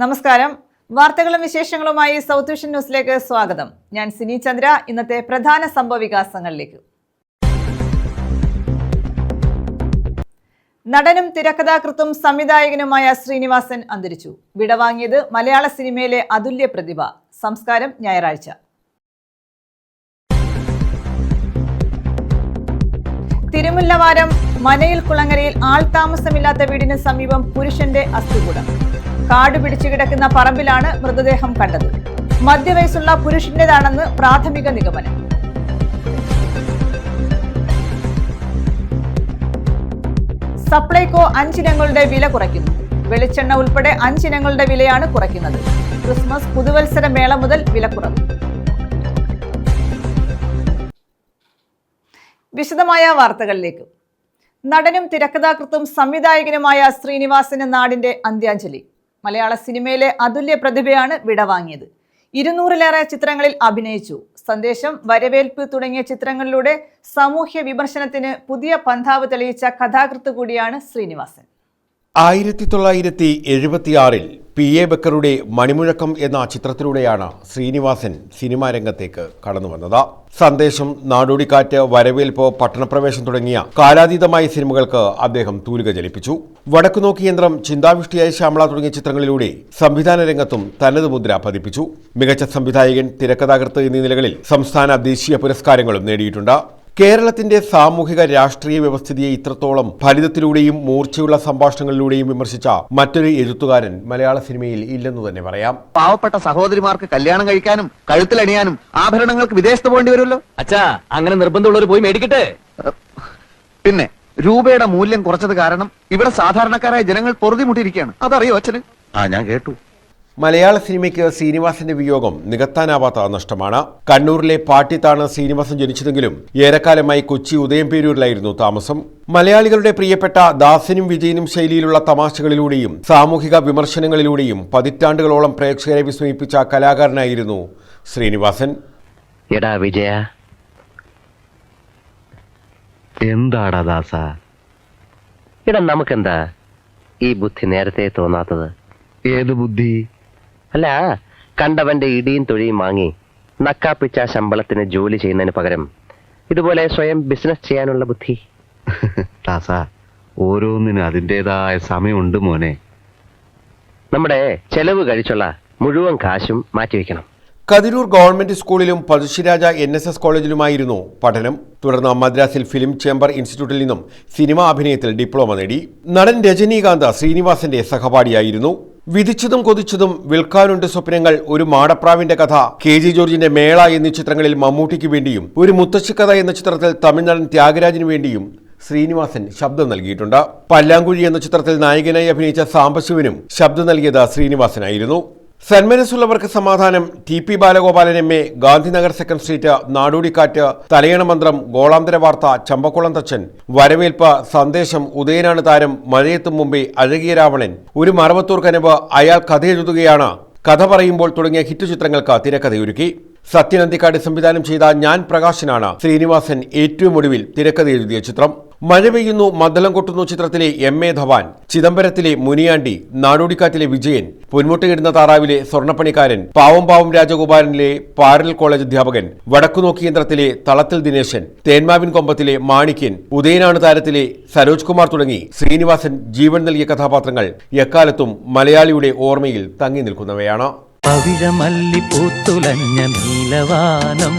നമസ്കാരം. വാർത്തകളും വിശേഷങ്ങളുമായി സൗത്ത് വിഷൻ ന്യൂസിലേക്ക് സ്വാഗതം. ഞാൻ സിനി ചന്ദ്ര. ഇന്നത്തെ പ്രധാന സംഭവവികാസങ്ങളിലേക്ക്. നടനും തിരക്കഥാകൃത്തും സംവിധായകനുമായ ശ്രീനിവാസൻ അന്തരിച്ചു. വിടവാങ്ങിയത് മലയാള സിനിമയിലെ അതുല്യ പ്രതിഭ. സംസ്കാരം ഞായറാഴ്ച. തിരുമുല്ലവാരം മനയിൽ കുളങ്ങരയിൽ ആൾതാമസമില്ലാത്ത വീടിന് സമീപം പുരുഷന്റെ അസ്ഥികൂടം. കാട് പിടിച്ചു കിടക്കുന്ന പറമ്പിലാണ് മൃതദേഹം കണ്ടത്. മധ്യവയസ്സുള്ള പുരുഷന്റേതാണെന്ന് പ്രാഥമിക നിഗമനം. സപ്ലൈകോ 5 ഇനങ്ങളുടെ വില കുറയ്ക്കുന്നു. വെളിച്ചെണ്ണ ഉൾപ്പെടെ 5 ഇനങ്ങളുടെ വിലയാണ് കുറയ്ക്കുന്നത്. ക്രിസ്മസ് പുതുവത്സര മേള മുതൽ വിലക്കുറവ്. വിശദമായ വാർത്തകളിലേക്ക്. നടനും തിരക്കഥാകൃത്തും സംവിധായകനുമായ ശ്രീനിവാസന് നാടിന്റെ അന്ത്യാഞ്ജലി. മലയാള സിനിമയിലെ അതുല്യ പ്രതിഭയാണ് വിടവാങ്ങിയത്. 200-ലേറെ ചിത്രങ്ങളിൽ അഭിനയിച്ചു. സന്ദേശം, വരവേൽപ്പ് തുടങ്ങിയ ചിത്രങ്ങളിലൂടെ സാമൂഹ്യ വിമർശനത്തിന് പുതിയ പന്ഥാവ് തെളിയിച്ച കഥാകൃത്ത് കൂടിയാണ് ശ്രീനിവാസൻ. 1976-ൽ P.A. ബക്കറുടെ മണിമുഴക്കം എന്ന ചിത്രത്തിലൂടെയാണ് ശ്രീനിവാസൻ സിനിമാ രംഗത്തേക്ക് കടന്നുവന്നത്. സന്ദേശം, നാടോടിക്കാറ്റ്, വരവേൽപ്പ്, പട്ടണപ്രവേശം തുടങ്ങിയ കാലാതീതമായ സിനിമകൾക്ക് അദ്ദേഹം തൂലിക ചലിപ്പിച്ചു. വടക്കുനോക്കി യന്ത്രം, ചിന്താവിഷ്ടിയായ ശ്യാമള തുടങ്ങിയ ചിത്രങ്ങളിലൂടെ സംവിധാന രംഗത്തും തനത് മുദ്ര പതിപ്പിച്ചു. മികച്ച സംവിധായകൻ, തിരക്കഥാകൃത്ത് എന്നീ നിലകളിൽ സംസ്ഥാന, ദേശീയ പുരസ്കാരങ്ങളും നേടിയിട്ടുണ്ട്. കേരളത്തിന്റെ സാമൂഹിക രാഷ്ട്രീയ വ്യവസ്ഥിതിയെ ഇത്രത്തോളം ഫലിതത്തിലൂടെയും മൂർച്ചയുള്ള സംഭാഷണങ്ങളിലൂടെയും വിമർശിച്ച മറ്റൊരു എഴുത്തുകാരൻ മലയാള സിനിമയിൽ ഇല്ലെന്നു തന്നെ പറയാം. പാവപ്പെട്ട സഹോദരിമാർക്ക് കല്യാണം കഴിക്കാനും കഴുത്തിലണിയാനും ആഭരണങ്ങൾക്ക് വിദേശത്ത് പോകേണ്ടി വരുമല്ലോ. അച്ഛാ, അങ്ങനെ നിർബന്ധമുള്ളവർ പോയി മേടിക്കട്ടെ. പിന്നെ രൂപയുടെ മൂല്യം കുറച്ചത് കാരണം ഇവിടെ സാധാരണക്കാരായ ജനങ്ങൾ പൊറുതിമുട്ടിയിരിക്കുകയാണ്. അതറിയോ അച്ഛന്? ഞാൻ കേട്ടു. മലയാള സിനിമയ്ക്ക് ശ്രീനിവാസന്റെ വിയോഗം നികത്താനാവാത്ത നഷ്ടമാണ്. കണ്ണൂരിലെ പാട്ടിത്താണ് ശ്രീനിവാസൻ ജനിച്ചതെങ്കിലും ഏറെക്കാലമായി കൊച്ചി ഉദയംപേരൂരിലായിരുന്നു താമസം. മലയാളികളുടെ പ്രിയപ്പെട്ട ദാസനും വിജയനും ശൈലിയിലുള്ള തമാശകളിലൂടെയും സാമൂഹിക വിമർശനങ്ങളിലൂടെയും പതിറ്റാണ്ടുകളോളം പ്രേക്ഷകരെ വിസ്മയിപ്പിച്ച കലാകാരനായിരുന്നു ശ്രീനിവാസൻ. എടാ വിജയ, എന്താടാ ദാസ, എടാ നമുക്കെന്താ ഈ ബുദ്ധി നേരത്തെ തോന്നാത്തത്? ഏത് ബുദ്ധി? അല്ല, കണ്ടവന്റെ ഇടിയും തൊഴിയും വാങ്ങി നക്കാപ്പിച്ച ശമ്പളത്തിന് ജോലി ചെയ്യുന്നതിന് പകരം ഇതുപോലെ സ്വയം ബിസിനസ് ചെയ്യാനുള്ള ബുദ്ധി. ദാസ, ഓരോന്നിനും അതിൻ്റെതായ സമയമുണ്ട് മോനെ. നമ്മുടെ ചെലവ് കഴിച്ചുള്ള മുഴുവൻ കാശും മാറ്റിവെക്കണം. കതിരൂർ ഗവൺമെന്റ് സ്കൂളിലും പഴശ്ശിരാജ NSS കോളേജിലുമായിരുന്നു പഠനം. തുടർന്ന് മദ്രാസിൽ ഫിലിം ചേംബർ ഇൻസ്റ്റിറ്റ്യൂട്ടിൽ നിന്നും സിനിമാ അഭിനയത്തിൽ ഡിപ്ലോമ നേടി. നടൻ രജനീകാന്ത് ശ്രീനിവാസന്റെ സഹപാഠിയായിരുന്നു. വിധിച്ചതും കൊതിച്ചതും, വിൽക്കാനുണ്ട് സ്വപ്നങ്ങൾ, ഒരു മാടപ്രാവിന്റെ കഥ, KG ജോർജിന്റെ മേള എന്നീ ചിത്രങ്ങളിൽ മമ്മൂട്ടിക്ക് വേണ്ടിയും ഒരു മുത്തശ്ശിക്കഥ എന്ന ചിത്രത്തിൽ തമിഴ്നാടൻ ത്യാഗരാജിനു വേണ്ടിയും ശ്രീനിവാസൻ ശബ്ദം നൽകിയിട്ടുണ്ട്. പല്ലാങ്കുഴി എന്ന ചിത്രത്തിൽ നായകനായി അഭിനയിച്ച സാംബശിവനും ശബ്ദം നൽകിയത് ശ്രീനിവാസനായിരുന്നു. Sanmanassullavarkku Samadhanam, TP Balagopalan MA, Gandhinagar 2nd street, Nadodikkattu, Thalayana Manthram, ഗോളാന്തര വാർത്ത, ചമ്പക്കുളം തച്ചൻ, വരവേൽപ്പ്, സന്ദേശം, ഉദയനാണ് താരം, മഴയെത്തും മുമ്പേ, അഴകിയ രാവണൻ, ഒരു മറവത്തൂർ കനവ്, അയാൾ കഥയെഴുതുകയാണ്, കഥ പറയുമ്പോൾ തുടങ്ങിയ ഹിറ്റ് ചിത്രങ്ങൾക്ക് തിരക്കഥയൊരുക്കി. സത്യൻ അന്തിക്കാട് സംവിധാനം ചെയ്ത ഞാൻ പ്രകാശനാണ് ശ്രീനിവാസൻ ഏറ്റവും ഒടുവിൽ തിരക്കഥ എഴുതിയ ചിത്രം. മഴ പെയ്യുന്നു, മദ്ദളം കൊട്ടുന്നു ചിത്രത്തിലെ MA ധവാൻ, ചിദംബരത്തിലെ മുനിയാണ്ടി, നാടോടിക്കാറ്റിലെ വിജയൻ, പൊന്മുട്ടയിടുന്ന താറാവിലെ സ്വർണ്ണപ്പണിക്കാരൻ, പാവം പാവം രാജഗോപാലനിലെ പാരൽ കോളേജ് അധ്യാപകൻ, വടക്കുനോക്കി യന്ത്രത്തിലെ തളത്തിൽ ദിനേശൻ, തേന്മാവിൻ കൊമ്പത്തിലെ മാണിക്യൻ, ഉദയനാണ് താരത്തിലെ സരോജ് കുമാർ തുടങ്ങി ശ്രീനിവാസൻ ജീവൻ നൽകിയ കഥാപാത്രങ്ങൾ എക്കാലത്തും മലയാളിയുടെ ഓർമ്മയിൽ തങ്ങി നിൽക്കുന്നവയാണ്. പവിഴമല്ലി പൂത്തുലഞ്ഞ നീലവാനം,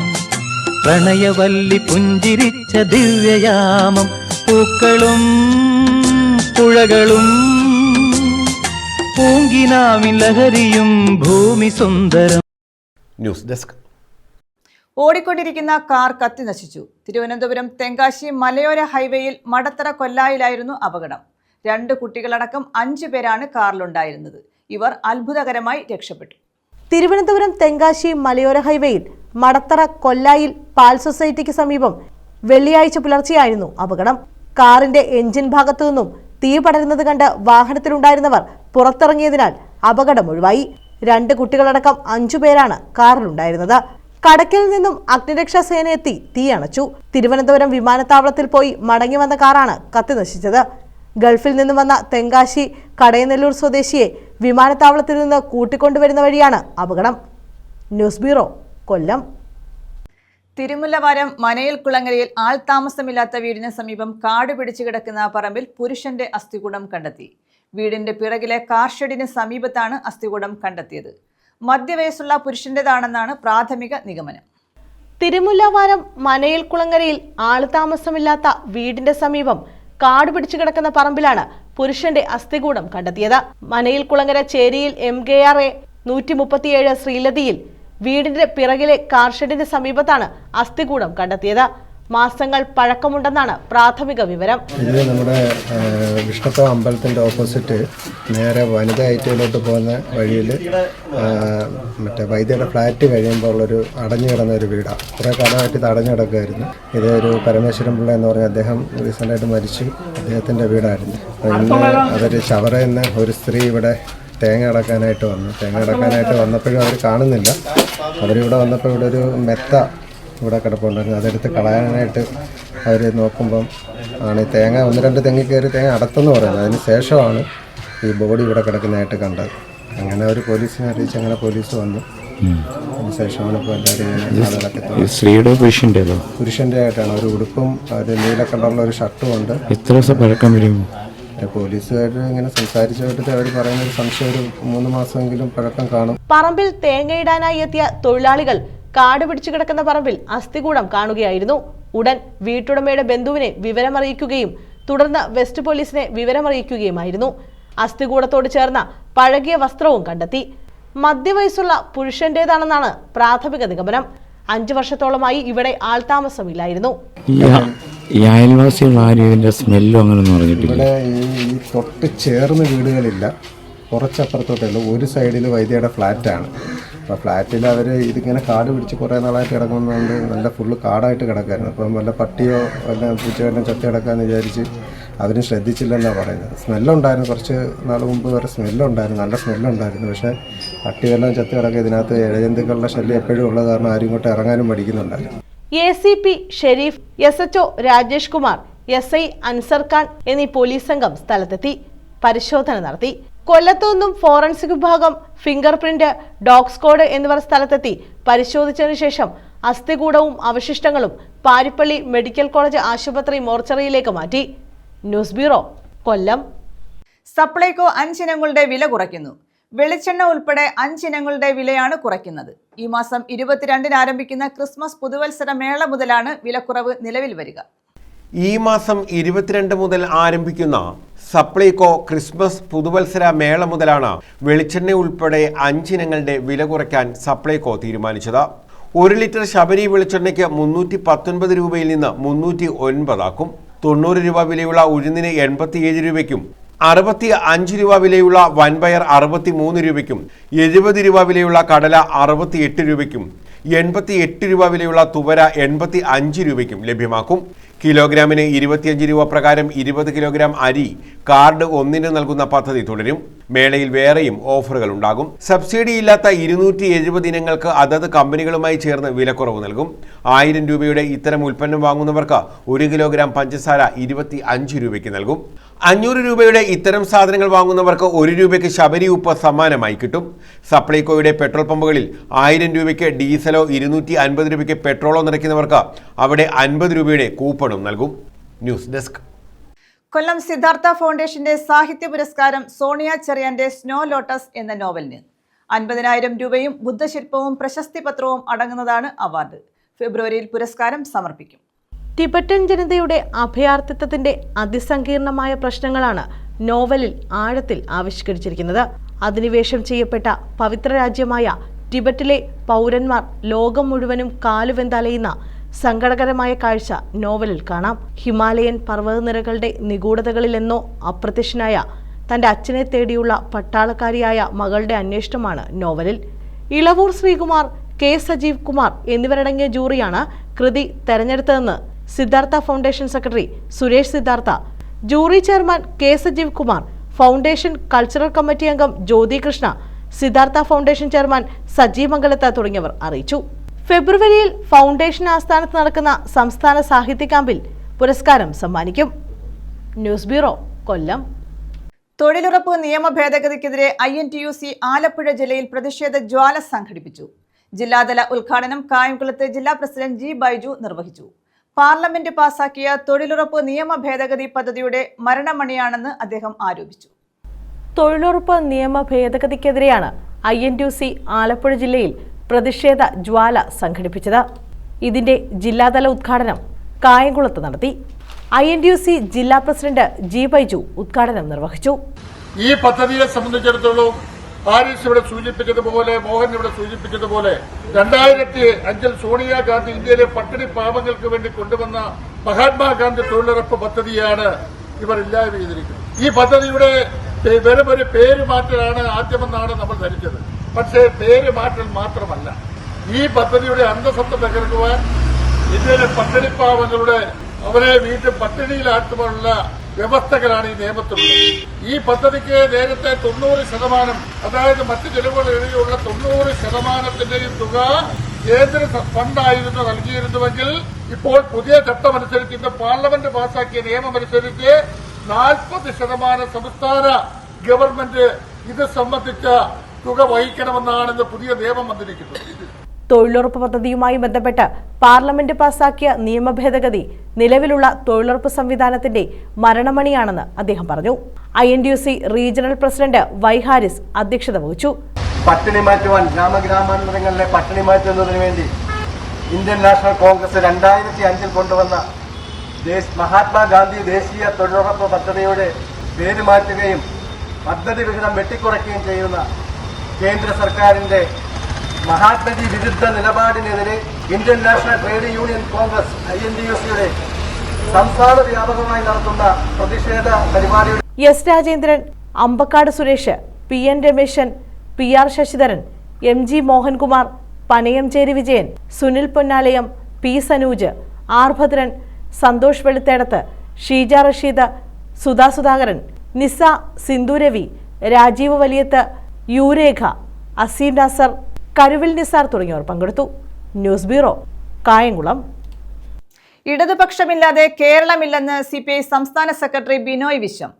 പ്രണയവല്ലി പുഞ്ചിരിച്ച ദിവ്യയാമം, പൂക്കളും പുഴകളും പൂങ്കിനാവിൻ ലഹരിയും ഭൂമി സുന്ദരം. News desk. ഓടിക്കൊണ്ടിരിക്കുന്ന കാർ കത്തി നശിച്ചു. തിരുവനന്തപുരം തെങ്കാശി മലയോര ഹൈവേയിൽ മടത്തറ കൊല്ലായിലായിരുന്നു അപകടം. 2 കുട്ടികളടക്കം 5 പേരാണ് കാറിലുണ്ടായിരുന്നത്. ഇവർ അത്ഭുതകരമായി രക്ഷപ്പെട്ടു. തിരുവനന്തപുരം തെങ്കാശി മലയോര ഹൈവേയിൽ മടത്തറ കൊല്ലായിൽ പാൽ സൊസൈറ്റിക്ക് സമീപം വെള്ളിയാഴ്ച പുലർച്ചെയായിരുന്നു അപകടം. കാറിന്റെ എഞ്ചിൻ ഭാഗത്തു നിന്നും തീ പടരുന്നത് കണ്ട് വാഹനത്തിലുണ്ടായിരുന്നവർ പുറത്തിറങ്ങിയതിനാൽ അപകടം ഒഴിവായി. 2 കുട്ടികളടക്കം 5 പേരാണ് കാറിലുണ്ടായിരുന്നത്. കടക്കിൽ നിന്നും അഗ്നിരക്ഷാ സേന എത്തി തീ അണച്ചു. തിരുവനന്തപുരം വിമാനത്താവളത്തിൽ പോയി മടങ്ങി വന്ന കാറാണ് കത്തി നശിച്ചത്. ഗൾഫിൽ നിന്നും വന്ന തെങ്കാശി കടയനെല്ലൂർ സ്വദേശിയെ വിമാനത്താവളത്തിൽ നിന്ന് കൂട്ടിക്കൊണ്ടുവരുന്ന വഴിയാണ് അപകടം. ന്യൂസ് ബ്യൂറോ, കൊല്ലം. തിരുമുല്ലവാരം മനയിൽ കുളങ്ങരയിൽ ആൾ താമസമില്ലാത്ത വീടിന് സമീപം കാട് പിടിച്ചു കിടക്കുന്ന പറമ്പിൽ പുരുഷന്റെ അസ്ഥികൂടം കണ്ടെത്തി. വീടിന്റെ പിറകിലെ കാർ ഷെഡിന് സമീപത്താണ് അസ്ഥികൂടം കണ്ടെത്തിയത്. മധ്യവയസ്സുള്ള പുരുഷന്റേതാണെന്നാണ് പ്രാഥമിക നിഗമനം. തിരുമുല്ലവാരം മനയിൽ കുളങ്ങരയിൽ ആള് താമസമില്ലാത്ത വീടിന്റെ സമീപം കാട് പിടിച്ചു കിടക്കുന്ന പറമ്പിലാണ് പുരുഷന്റെ അസ്ഥികൂടം കണ്ടെത്തിയത്. മനയിൽ കുളങ്ങര ചേരിയിൽ MKRA 137 ശ്രീലതിയിൽ വീടിന്റെ പിറകിലെ കാർഷെഡിന് സമീപത്താണ് അസ്ഥികൂടം കണ്ടെത്തിയത്. മാസങ്ങൾ പഴക്കമുണ്ടെന്നാണ് പ്രാഥമിക വിവരം. ഇത് നമ്മുടെ വിഷ്ണുപ്പ അമ്പലത്തിൻ്റെ ഓപ്പോസിറ്റ് നേരെ വനിതാ ഐറ്റിയിലോട്ട് പോകുന്ന വഴിയിൽ മറ്റേ വൈദ്യയുടെ ഫ്ലാറ്റ് കഴിയുമ്പോൾ ഉള്ളൊരു അടഞ്ഞു കിടന്ന ഒരു വീടാണ്. കുറേ കാലമായിട്ട് ഇത് അടഞ്ഞു കിടക്കുമായിരുന്നു. ഇത് ഒരു പരമേശ്വരൻ പിള്ള എന്ന് പറഞ്ഞ അദ്ദേഹം റീസെൻ്റായിട്ട് മരിച്ചു. അദ്ദേഹത്തിൻ്റെ വീടായിരുന്നു. ഇന്ന് അതൊരു ചവറയെന്ന് ഒരു സ്ത്രീ ഇവിടെ തേങ്ങ അടക്കാനായിട്ട് വന്നപ്പോഴും അവർ കാണുന്നില്ല. അവരിവിടെ വന്നപ്പോൾ ഇവിടെ ഒരു മെത്ത ഇവിടെ കിടപ്പുണ്ടായിരുന്നു. അതെടുത്ത് കളയാനായിട്ട് അവർ നോക്കുമ്പം ആണ് ഈ തേങ്ങ 1-2 തെങ്ങി കയറി തേങ്ങ അടത്തെന്ന് പറയുന്നത്. അതിന് ശേഷമാണ് ഈ ബോഡി ഇവിടെ കിടക്കുന്നതായിട്ട് കണ്ടത്. അങ്ങനെ അവർ പോലീസിനെ അറിയിച്ച് അങ്ങനെ പോലീസ് വന്നു. അതിനുശേഷമാണ് ഇപ്പോൾ എല്ലാവരും സ്ത്രീയുടെ പുരുഷൻ്റെ ആയിട്ടാണ്. ഒരു ഉടുപ്പും ഒരു നീല കളറുള്ള ഒരു ഷർട്ടും ഉണ്ട്. എത്ര ദിവസം പഴക്കം വരും? പോലീസുകാർ ഇങ്ങനെ സംസാരിച്ചിട്ട് അവർ പറയുന്ന ഒരു സംശയം ഒരു 3 മാസമെങ്കിലും പഴക്കം കാണും. പറമ്പിൽ തേങ്ങയിടാനായി എത്തിയ തൊഴിലാളികൾ കാട് പിടിച്ചു കിടക്കുന്ന പറമ്പിൽ അസ്ഥികൂടം കാണുകയായിരുന്നു. ഉടൻ വീട്ടുടമയുടെ ബന്ധുവിനെ വിവരമറിയിക്കുകയും തുടർന്ന് വെസ്റ്റ് പോലീസിനെ വിവരമറിയിക്കുകയുമായിരുന്നു. അസ്ഥികൂടത്തോട് ചേർന്ന പഴകിയ വസ്ത്രവും കണ്ടെത്തി. മധ്യവയസ്സുള്ള പുരുഷന്റേതാണെന്നാണ് പ്രാഥമിക നിഗമനം. 5 വർഷത്തോളമായി ഇവിടെ ആൾതാമസമില്ലായിരുന്നു. ഈ അയൽവാസികൾ ആരും ഇതിന്റെ സ്മെല്ലോ അങ്ങനെയൊന്നും പറഞ്ഞിട്ടില്ല. ഇവിടെ ഈ തൊട്ട് ചേർന്ന് വീടുകളില്ല. കുറച്ചപ്പുറത്തോട്ടുള്ള ഒരു സൈഡിൽ വൈദ്യയുടെ ഫ്ലാറ്റാണ്. അപ്പോൾ ഫ്ലാറ്റിൽ അവർ ഇതിങ്ങനെ കാട് പിടിച്ച് കുറേ നാളായിട്ട് കിടക്കുന്നതുകൊണ്ട് നല്ല ഫുള്ള് കാടായിട്ട് കിടക്കായിരുന്നു. അപ്പം വല്ല പട്ടിയോ വല്ല പൂച്ചയോ എല്ലാം ചത്തി കിടക്കാമെന്ന് വിചാരിച്ച് അവരും ശ്രദ്ധിച്ചില്ലെന്നാണ് പറയുന്നത്. സ്മെല്ലുണ്ടായിരുന്നു. കുറച്ച് നാൾ മുമ്പ് വരെ സ്മെല്ലുണ്ടായിരുന്നു, നല്ല സ്മെല്ലുണ്ടായിരുന്നു. പക്ഷേ പട്ടി വല്ലതും ചത്തി കിടക്കുക. ഇതിനകത്ത് ഇഴജന്തുക്കളുടെ ശല്യം എപ്പോഴും ഉള്ളത് കാരണം ആരും ഇങ്ങോട്ട് ഇറങ്ങാനും പഠിക്കുന്നുണ്ടായിരുന്നു. ACP Sharif, SHO Rajesh Kumar, SI Ansar Khan എന്നീ പോലീസ് സംഘം സ്ഥലത്തെത്തി പരിശോധന നടത്തി. കൊല്ലത്തു നിന്നും ഫോറൻസിക് വിഭാഗം, ഫിംഗർ പ്രിന്റ്, ഡോഗ് സ്ക്വാഡ് എന്നിവർ സ്ഥലത്തെത്തി പരിശോധിച്ചതിനു ശേഷം അസ്ഥികൂടവും അവശിഷ്ടങ്ങളും പാരിപ്പള്ളി മെഡിക്കൽ കോളേജ് ആശുപത്രി മോർച്ചറിയിലേക്ക് മാറ്റി. ന്യൂസ് ബ്യൂറോ, കൊല്ലം. സപ്ലൈകോ 5 ഇനങ്ങളുടെ വില കുറയ്ക്കുന്നു. വെളിച്ചെണ്ണ ഉൾപ്പെടെ 5 ഇനങ്ങളുടെ വിലയാണ് കുറയ്ക്കുന്നത്. ഈ മാസം 22-ന് ആരംഭിക്കുന്ന ക്രിസ്മസ് പുതുവത്സര മേള മുതലാണ് വിലക്കുറവ് നിലവിൽ വരിക. ഈ മാസം 22 മുതൽ ആരംഭിക്കുന്ന സപ്ലൈകോ ക്രിസ്മസ് പുതുവത്സര മേള മുതലാണ് വെളിച്ചെണ്ണ ഉൾപ്പെടെ 5 ഇനങ്ങളുടെ വില കുറയ്ക്കാൻ സപ്ലൈകോ തീരുമാനിച്ചത്. 1 ലിറ്റർ ശബരി വെളിച്ചെണ്ണയ്ക്ക് 319 രൂപയിൽ നിന്ന് 309 ആക്കും. 90 രൂപ വിലയുള്ള ഉഴുന്നിന് 87 രൂപയ്ക്കും 65 രൂപ വിലയുള്ള വൻപയർ 63 രൂപയ്ക്കും 70 രൂപ വിലയുള്ള കടല 68 രൂപയ്ക്കും 88 രൂപ വിലയുള്ള തുവര 85 രൂപയ്ക്കും ലഭ്യമാക്കും. കിലോഗ്രാമിന് 25 രൂപ പ്രകാരം 20 കിലോഗ്രാം അരി കാർഡ് 1 നൽകുന്ന പദ്ധതി തുടരും. മേളയിൽ വേറെയും ഓഫറുകൾ ഉണ്ടാകും. സബ്സിഡിയില്ലാത്ത 270 ഇനങ്ങൾക്ക് അതത് കമ്പനികളുമായി ചേർന്ന് വിലക്കുറവ് നൽകും. 1000 രൂപയുടെ ഇത്തരം ഉൽപ്പന്നം വാങ്ങുന്നവർക്ക് 1 കിലോഗ്രാം പഞ്ചസാര 25 രൂപയ്ക്ക് നൽകും. 500 രൂപയുടെ ഇത്തരം സാധനങ്ങൾ വാങ്ങുന്നവർക്ക് 1 രൂപയ്ക്ക് ശബരി ഉപ്പ് സമ്മാനമായി കിട്ടും. സപ്ലൈകോയുടെ പെട്രോൾ പമ്പുകളിൽ 1000 രൂപയ്ക്ക് ഡീസലോ 250 രൂപയ്ക്ക് പെട്രോളോ നിറയ്ക്കുന്നവർക്ക് അവിടെ 50 രൂപയുടെ കൂപ്പണും നൽകും. News desk. കൊല്ലം സിദ്ധാർത്ഥ ഫൗണ്ടേഷന്റെ സാഹിത്യ പുരസ്കാരം സോണിയ ചെറിയാന്റെ സ്നോ ലോട്ടസ് എന്ന നോവലിന്. 50,000 രൂപയും ബുദ്ധശില്പവും പ്രശസ്തി പത്രവും അടങ്ങുന്നതാണ് അവാർഡ്. ഫെബ്രുവരിയിൽ പുരസ്കാരം സമർപ്പിക്കും. ടിബറ്റൻ ജനതയുടെ അഭയാർത്ഥിത്വത്തിന്റെ അതിസങ്കീർണമായ പ്രശ്നങ്ങളാണ് നോവലിൽ ആഴത്തിൽ ആവിഷ്കരിച്ചിരിക്കുന്നത്. അധിനിവേശം ചെയ്യപ്പെട്ട പവിത്ര രാജ്യമായ ടിബറ്റിലെ പൗരന്മാർ ലോകം മുഴുവനും കാലുവെന്തലയുന്ന സങ്കടകരമായ കാഴ്ച നോവലിൽ കാണാം. ഹിമാലയൻ പർവ്വതനിരകളുടെ നിഗൂഢതകളിലെന്നോ അപ്രത്യക്ഷനായ തന്റെ അച്ഛനെ തേടിയുള്ള പട്ടാളക്കാരിയായ മകളുടെ അന്വേഷണമാണ് നോവലിൽ. ഇളവൂർ ശ്രീകുമാർ, K. സജീവ് കുമാർ എന്നിവരടങ്ങിയ ജൂറിയാണ് കൃതി തെരഞ്ഞെടുത്തതെന്ന് Siddhartha foundation secretary Suresh Siddhartha, jury chairman K. Sajeev Kumar, foundation cultural committee അംഗം ജ്യോതി കൃഷ്ണ, സിദ്ധാർത്ഥ ഫൗണ്ടേഷൻ ചെയർമാൻ സജീവ് മംഗലത്ത തുടങ്ങിയവർ അറിയിച്ചു. ഫെബ്രുവരിയിൽ ഫൗണ്ടേഷൻ ആസ്ഥാനത്ത് നടക്കുന്ന സംസ്ഥാന സാഹിത്യ ക്യാമ്പിൽ പുരസ്കാരം സമ്മാനിക്കും. ന്യൂസ് ബ്യൂറോ, കൊല്ലം. തൊഴിലുറപ്പ് നിയമ ഭേദഗതിക്കെതിരെ INTUC ആലപ്പുഴ ജില്ലയിൽ പ്രതിഷേധ ജ്വാല സംഘടിപ്പിച്ചു. ജില്ലാതല ഉദ്ഘാടനം കായംകുളത്ത് ജില്ലാ പ്രസിഡന്റ് G. ബൈജു നിർവഹിച്ചു. പാർലമെന്റ് പാസാക്കിയ തൊഴിലുറപ്പ് നിയമ ഭേദഗതി പദ്ധതിയുടെ മരണമണിയാണെന്ന് അദ്ദേഹം ആരോപിച്ചു. തൊഴിലുറപ്പ് നിയമ ഭേദഗതിക്കെതിരെയാണ് INTUC ആലപ്പുഴ ജില്ലയിൽ പ്രതിഷേധ ജ്വാല സംഘടിപ്പിച്ചത്. ഇതിന്റെ ജില്ലാതല ഉദ്ഘാടനം കായംകുളത്ത് നടത്തി. INTUC ജില്ലാ പ്രസിഡന്റ് G. ബൈജു ഉദ്ഘാടനം നിർവഹിച്ചു. ഈ പദ്ധതിയെ സംബന്ധിച്ചിടത്തോളം ഹാരിസ് ഇവിടെ സൂചിപ്പിച്ചതുപോലെ, മോഹൻ ഇവിടെ സൂചിപ്പിച്ചതുപോലെ 2005 സോണിയാഗാന്ധി ഇന്ത്യയിലെ പട്ടിണി പാവങ്ങൾക്ക് വേണ്ടി കൊണ്ടുവന്ന മഹാത്മാഗാന്ധി തൊഴിലുറപ്പ് പദ്ധതിയാണ് ഇവർ ഇല്ലായ്മ ചെയ്തിരിക്കുന്നത്. ഈ പദ്ധതിയുടെ വെറും ഒരു പേര് മാറ്റലാണ് ആദ്യമെന്നാണ് നമ്മൾ ധരിച്ചത്. പക്ഷേ പേര് മാറ്റൽ മാത്രമല്ല, ഈ പദ്ധതിയുടെ അന്തസ്സത്ത തകർക്കുവാൻ ഇന്ത്യയിലെ പട്ടിണി പാവങ്ങളുടെ അവരെ വീണ്ടും പട്ടിണിയിലാക്കുവാനുള്ള വ്യവസ്ഥകളാണ് ഈ നിയമത്തിലുള്ളത്. ഈ പദ്ധതിക്ക് നേരത്തെ 90%, അതായത് മറ്റ് ചെലവുകൾ ഇടയിലുള്ള 90%ത്തിന്റെയും തുക കേന്ദ്ര ഫണ്ടായിരുന്നു നൽകിയിരുന്നുവെങ്കിൽ ഇപ്പോൾ പുതിയ ചട്ടമനുസരിച്ച് ഇന്ന് പാർലമെന്റ് പാസാക്കിയ നിയമമനുസരിച്ച് 40% സംസ്ഥാന ഗവൺമെന്റ് ഇത് സംബന്ധിച്ച തുക വഹിക്കണമെന്നാണ് ഇന്ന് പുതിയ നിയമം വന്നിരിക്കുന്നത്. തൊഴിലുറപ്പ് പദ്ധതിയുമായി ബന്ധപ്പെട്ട് പാർലമെന്റ് പാസാക്കിയ നിയമ ഭേദഗതി നിലവിലുള്ള തൊഴിലുറപ്പ് സംവിധാനത്തിന്റെ മരണമണിയാണെന്ന് അദ്ദേഹം പറഞ്ഞു. INTUC regional president Y. Haris അധ്യക്ഷത വഹിച്ചു. പട്ടിണി മാറ്റുവാൻ, ഗ്രാമഗ്രാമാന്തരങ്ങളിലെ പട്ടിണി മാറ്റുന്നതിന് വേണ്ടി ഇന്ത്യൻ നാഷണൽ കോൺഗ്രസ് 2005 കൊണ്ടുവന്ന മഹാത്മാഗാന്ധി ദേശീയ തൊഴിലുറപ്പ് പദ്ധതിയുടെ പേര് മാറ്റുകയും പദ്ധതി വിഹിതം വെട്ടിക്കുറയ്ക്കുകയും ചെയ്യുന്ന കേന്ദ്ര സർക്കാരിന്റെ മഹാത്മജി വിരുദ്ധ നിലപാടിനെതിരെ Indian national trade union congress INTUCയുടെ സംസ്ഥാന വ്യാപകമായി നടത്തുന്ന പ്രതിഷേധ പരിപാടിയുടെ S. Rajendran, അമ്പക്കാട് Suresh, PN Rameshan, PR Sasidharan, MG Mohankumar, പനയംചേരി Vijayan, Sunil Ponnalayam, P. Sanooj, R. Bhadran, Santhosh Veluthedath, Sheeja Rasheed, Sudha Sudhakaran, നിസ, സിന്ധു രവി, രാജീവ് വലിയത്ത്, യുരേഖ, അസീം നാസർ, കരുവിൽ നിസാർ തുടങ്ങിയവർ പങ്കെടുത്തു. News bureau, Kayamkulam. ഇടതുപക്ഷമില്ലാതെ കേരളമില്ലെന്ന് CPI സംസ്ഥാന സെക്രട്ടറി ബിനോയ് വിശ്വം.